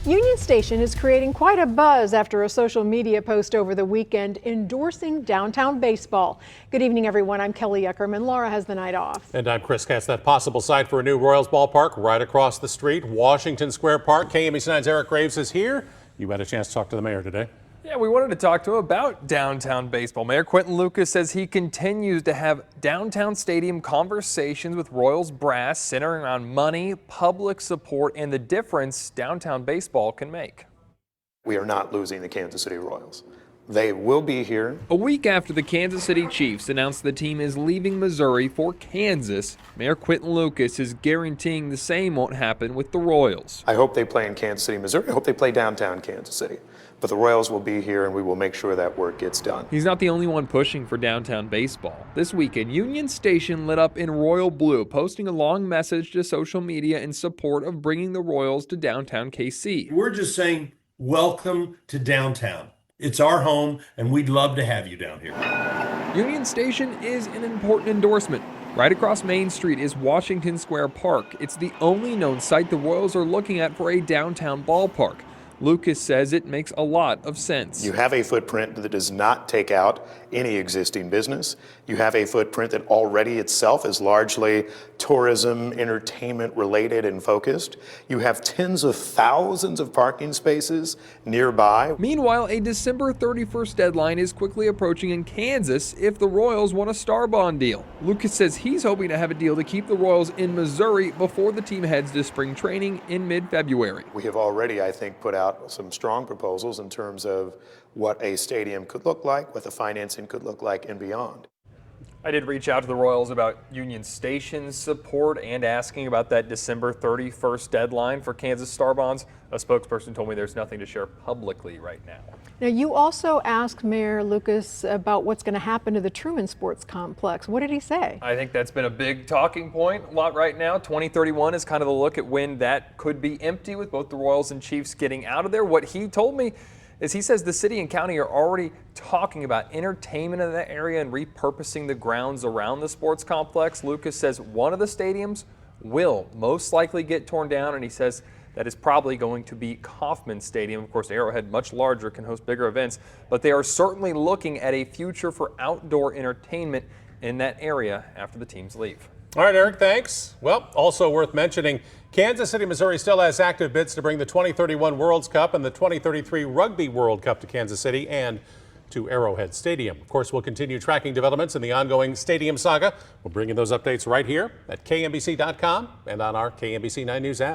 Union Station is creating quite a buzz after a social media post over the weekend endorsing downtown baseball. Good evening, everyone. I'm Kelly Eckerman. Laura has the night off. And I'm Chris Katz. That possible site for a new Royals ballpark right across the street, Washington Square Park. KMBC9's Eric Graves is here. You had a chance to talk to the mayor today. Yeah, we wanted to talk to him about downtown baseball. Mayor Quinton Lucas says he continues to have downtown stadium conversations with Royals brass centering on money, public support, and the difference downtown baseball can make. We are not losing the Kansas City Royals. They will be here. A week after the Kansas City Chiefs announced the team is leaving Missouri for Kansas, Mayor Quinton Lucas is guaranteeing the same won't happen with the Royals. I hope they play in Kansas City, Missouri. I hope they play downtown Kansas City. But the Royals will be here, and we will make sure that work gets done. He's not the only one pushing for downtown baseball. This weekend, Union Station lit up in royal blue, posting a long message to social media in support of bringing the Royals to downtown KC. We're just saying, welcome to downtown. It's our home, and we'd love to have you down here. Union Station is an important endorsement. Right across Main Street is Washington Square Park. It's the only known site the Royals are looking at for a downtown ballpark. Lucas says it makes a lot of sense. You have a footprint that does not take out any existing business. You have a footprint that already itself is largely tourism, entertainment related and focused. You have tens of thousands of parking spaces nearby. Meanwhile, a December 31st deadline is quickly approaching in Kansas if the Royals want a star bond deal. Lucas says he's hoping to have a deal to keep the Royals in Missouri before the team heads to spring training in mid-February. We have already, I think, put out some strong proposals in terms of what a stadium could look like, what the financing could look like, and beyond. I did reach out to the Royals about Union Station's support and asking about that December 31st deadline for Kansas Star Bonds. A spokesperson told me there's nothing to share publicly right now. Now, you also asked Mayor Lucas about what's going to happen to the Truman Sports Complex. What did he say? I think that's been a big talking point a lot right now. 2031 is kind of the look at when that could be empty with both the Royals and Chiefs getting out of there. What he told me is he says the city and county are already talking about entertainment in that area and repurposing the grounds around the sports complex. Lucas says one of the stadiums will most likely get torn down, and he says that is probably going to be Kauffman Stadium. Of course, Arrowhead, much larger, can host bigger events, but they are certainly looking at a future for outdoor entertainment in that area after the teams leave. All right, Eric, thanks. Well, also worth mentioning, Kansas City, Missouri still has active bids to bring the 2031 World's Cup and the 2033 Rugby World Cup to Kansas City and to Arrowhead Stadium. Of course, we'll continue tracking developments in the ongoing stadium saga. We'll bring you those updates right here at KMBC.com and on our KMBC 9 News app.